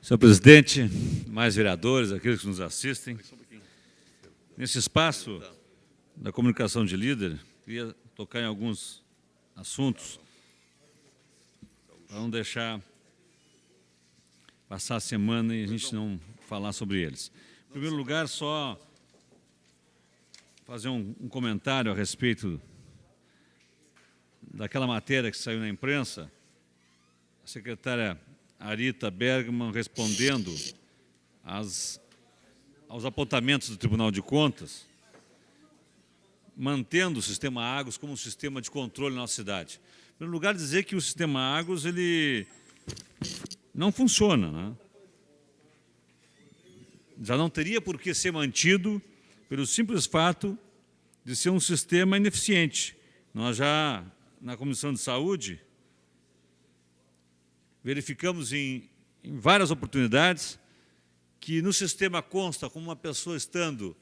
Senhor presidente, mais vereadores, aqueles que nos assistem, nesse espaço da comunicação de líder, queria tocar em alguns assuntos, para não deixar passar a semana e a gente não falar sobre eles. Em primeiro lugar, só fazer um comentário a respeito daquela matéria que saiu na imprensa, a secretária Arita Bergman respondendo aos apontamentos do Tribunal de Contas, mantendo o sistema Argos como um sistema de controle na nossa cidade. Em primeiro lugar, dizer que o sistema Argos ele não funciona, né? Já não teria por que ser mantido pelo simples fato de ser um sistema ineficiente. Nós já, na Comissão de Saúde, verificamos em várias oportunidades que no sistema consta como uma pessoa estando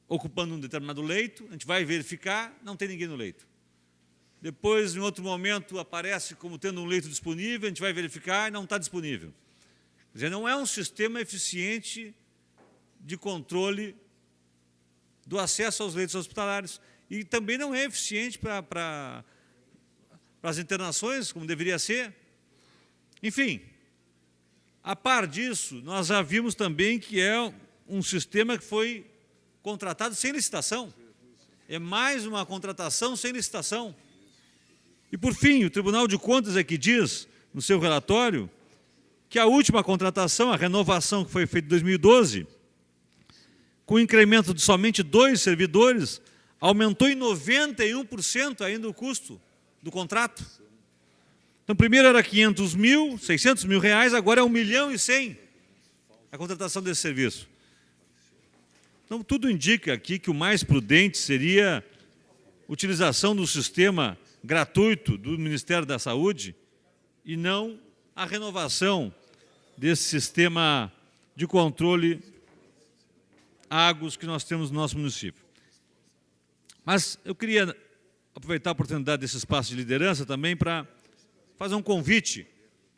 ocupando um determinado leito, a gente vai verificar, não tem ninguém no leito. Depois, em outro momento, aparece como tendo um leito disponível, a gente vai verificar e não está disponível. Quer dizer, não é um sistema eficiente de controle do acesso aos leitos hospitalares e também não é eficiente para as internações, como deveria ser. Enfim, a par disso, nós já vimos também que é um sistema que foi contratado sem licitação. É mais uma contratação sem licitação. E, por fim, o Tribunal de Contas é que diz, no seu relatório, que a última contratação, a renovação que foi feita em 2012, com incremento de somente 2 servidores, aumentou em 91% ainda o custo do contrato. Então, primeiro era 500 mil, 600 mil reais, agora é 1.100.000 a contratação desse serviço. Então, tudo indica aqui que o mais prudente seria a utilização do sistema gratuito do Ministério da Saúde e não a renovação desse sistema de controle Argos que nós temos no nosso município. Mas eu queria aproveitar a oportunidade desse espaço de liderança também para fazer um convite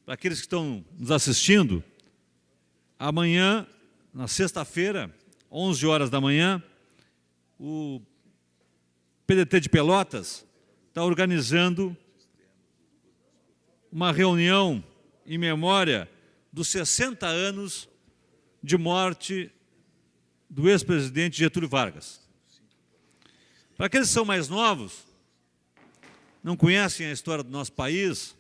para aqueles que estão nos assistindo. Amanhã, na sexta-feira, 11 horas da manhã, o PDT de Pelotas está organizando uma reunião em memória dos 60 anos de morte do ex-presidente Getúlio Vargas. Para aqueles que são mais novos, não conhecem a história do nosso país,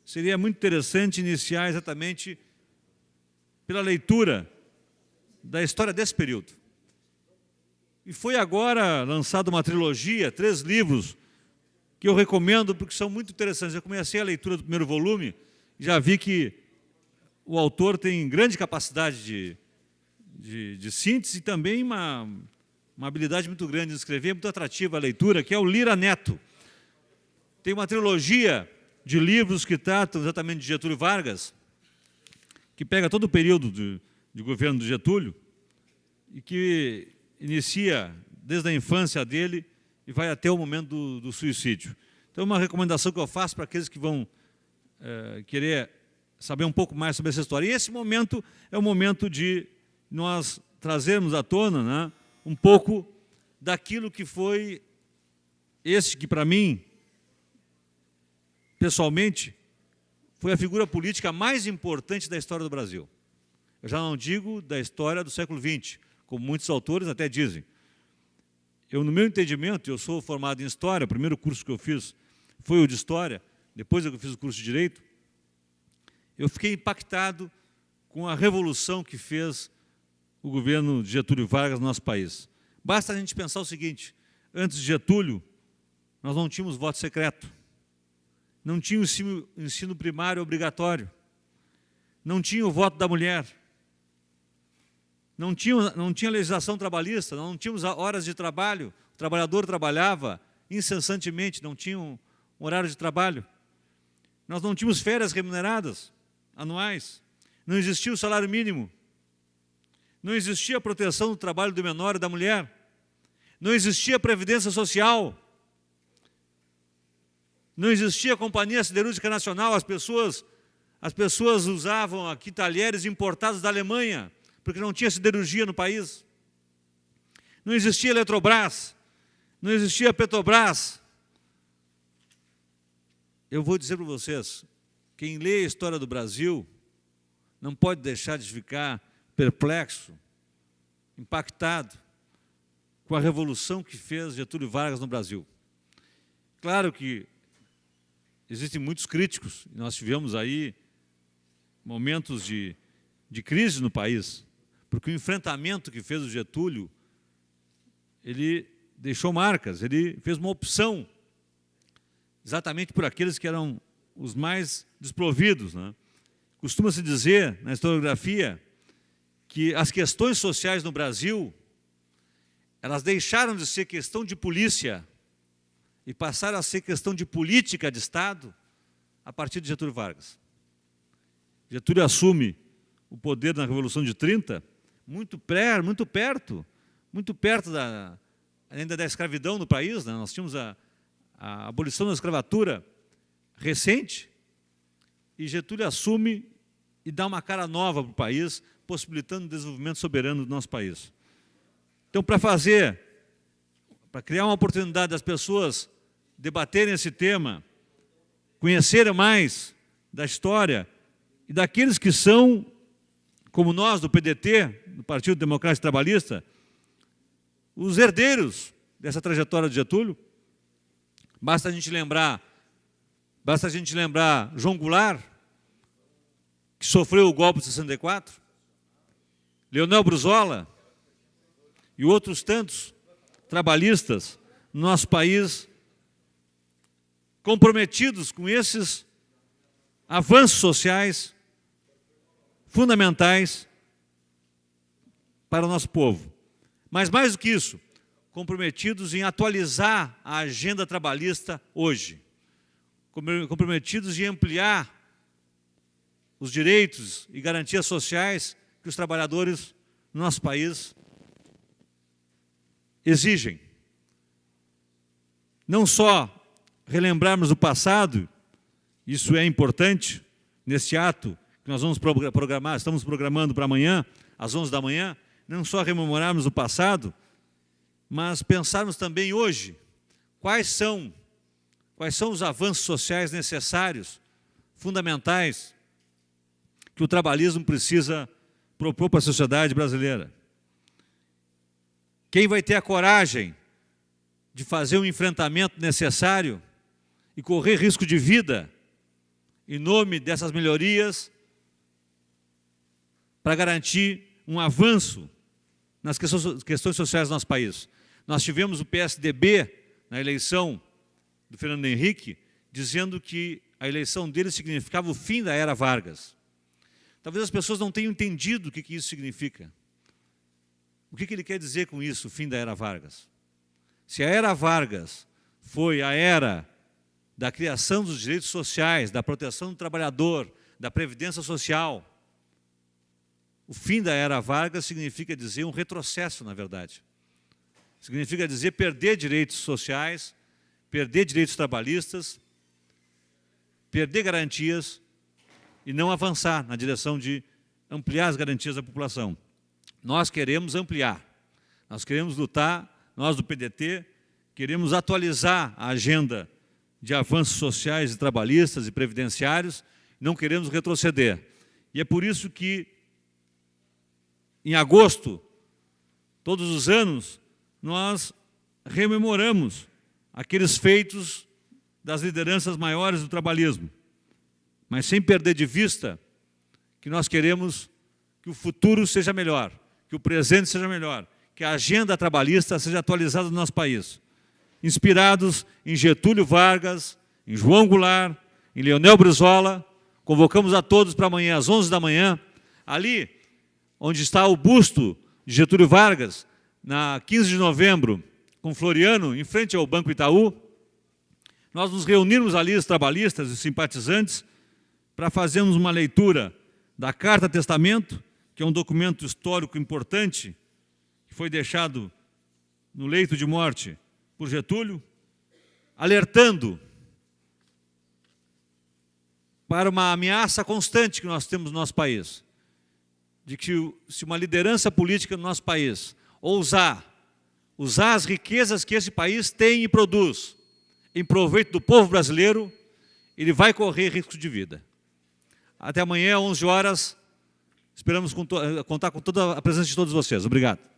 seria muito interessante iniciar exatamente pela leitura da história desse período. E foi agora lançada uma trilogia, 3 livros, que eu recomendo porque são muito interessantes. Eu comecei a leitura do primeiro volume e já vi que o autor tem grande capacidade de síntese e também uma habilidade muito grande de escrever, muito atrativa a leitura, que é o Lira Neto. Tem uma trilogia de livros que tratam exatamente de Getúlio Vargas, que pega todo o período de governo do Getúlio e que inicia desde a infância dele e vai até o momento do suicídio. Então, uma recomendação que eu faço para aqueles que vão querer saber um pouco mais sobre essa história. E esse momento é o momento de nós trazermos à tona, né, um pouco daquilo que foi esse que, para mim, pessoalmente, foi a figura política mais importante da história do Brasil. Eu já não digo da história do século XX, como muitos autores até dizem. Eu, no meu entendimento, eu sou formado em História, o primeiro curso que eu fiz foi o de História, depois eu fiz o curso de Direito. Eu fiquei impactado com a revolução que fez o governo de Getúlio Vargas no nosso país. Basta a gente pensar o seguinte: antes de Getúlio, nós não tínhamos voto secreto, não tinha o ensino primário obrigatório, não tinha o voto da mulher, não tinha legislação trabalhista, não tínhamos horas de trabalho, o trabalhador trabalhava incessantemente, não tinha um horário de trabalho, nós não tínhamos férias remuneradas anuais, não existia o salário mínimo, não existia a proteção do trabalho do menor e da mulher, não existia a previdência social, não existia a Companhia Siderúrgica Nacional, as pessoas As pessoas usavam aqui talheres importados da Alemanha, porque não tinha siderurgia no país. Não existia Eletrobras, não existia Petrobras. Eu vou dizer para vocês, quem lê a história do Brasil não pode deixar de ficar perplexo, impactado com a revolução que fez Getúlio Vargas no Brasil. Claro que existem muitos críticos, nós tivemos aí momentos de crise no país, porque o enfrentamento que fez o Getúlio, ele deixou marcas, ele fez uma opção exatamente por aqueles que eram os mais desprovidos, né? Costuma-se dizer na historiografia que as questões sociais no Brasil, elas deixaram de ser questão de polícia e passaram a ser questão de política de Estado a partir de Getúlio Vargas. Getúlio assume o poder na Revolução de 30, muito perto ainda da escravidão no país, né? Nós tínhamos a abolição da escravatura recente, e Getúlio assume e dá uma cara nova para o país, possibilitando o desenvolvimento soberano do nosso país. Então, para criar uma oportunidade das pessoas debaterem esse tema, conhecerem mais da história e daqueles que são, como nós do PDT, do Partido Democrático Trabalhista, os herdeiros dessa trajetória de Getúlio. Basta a gente lembrar João Goulart, que sofreu o golpe de 64, Leonel Brizola e outros tantos trabalhistas no nosso país, comprometidos com esses avanços sociais fundamentais para o nosso povo. Mas mais do que isso, comprometidos em atualizar a agenda trabalhista hoje, comprometidos em ampliar os direitos e garantias sociais que os trabalhadores no nosso país exigem. Não só relembrarmos o passado, isso é importante, nesse ato que nós vamos programar, estamos programando para amanhã, às 11 da manhã, não só rememorarmos o passado, mas pensarmos também hoje, quais são os avanços sociais necessários, fundamentais, que o trabalhismo precisa propor para a sociedade brasileira. Quem vai ter a coragem de fazer o enfrentamento necessário e correr risco de vida em nome dessas melhorias para garantir um avanço nas questões sociais do nosso país? Nós tivemos o PSDB na eleição do Fernando Henrique dizendo que a eleição dele significava o fim da era Vargas. Talvez as pessoas não tenham entendido o que isso significa. O que ele quer dizer com isso, o fim da era Vargas? Se a era Vargas foi a era da criação dos direitos sociais, da proteção do trabalhador, da previdência social, o fim da era Vargas significa dizer um retrocesso, na verdade. Significa dizer perder direitos sociais, perder direitos trabalhistas, perder garantias e não avançar na direção de ampliar as garantias da população. Nós queremos ampliar, nós queremos lutar, nós do PDT, queremos atualizar a agenda de avanços sociais e trabalhistas e previdenciários, não queremos retroceder. E é por isso que, em agosto, todos os anos, nós rememoramos aqueles feitos das lideranças maiores do trabalhismo, mas sem perder de vista que nós queremos que o futuro seja melhor, que o presente seja melhor, que a agenda trabalhista seja atualizada no nosso país, inspirados em Getúlio Vargas, em João Goulart, em Leonel Brizola. Convocamos a todos para amanhã, às 11 da manhã, ali onde está o busto de Getúlio Vargas, na 15 de novembro, com Floriano, em frente ao Banco Itaú. Nós nos reunimos ali, os trabalhistas e simpatizantes, para fazermos uma leitura da Carta Testamento, que é um documento histórico importante, que foi deixado no leito de morte por Getúlio, alertando para uma ameaça constante que nós temos no nosso país, de que se uma liderança política no nosso país ousar usar as riquezas que esse país tem e produz em proveito do povo brasileiro, ele vai correr risco de vida. Até amanhã, 11 horas, esperamos contar com toda a presença de todos vocês. Obrigado.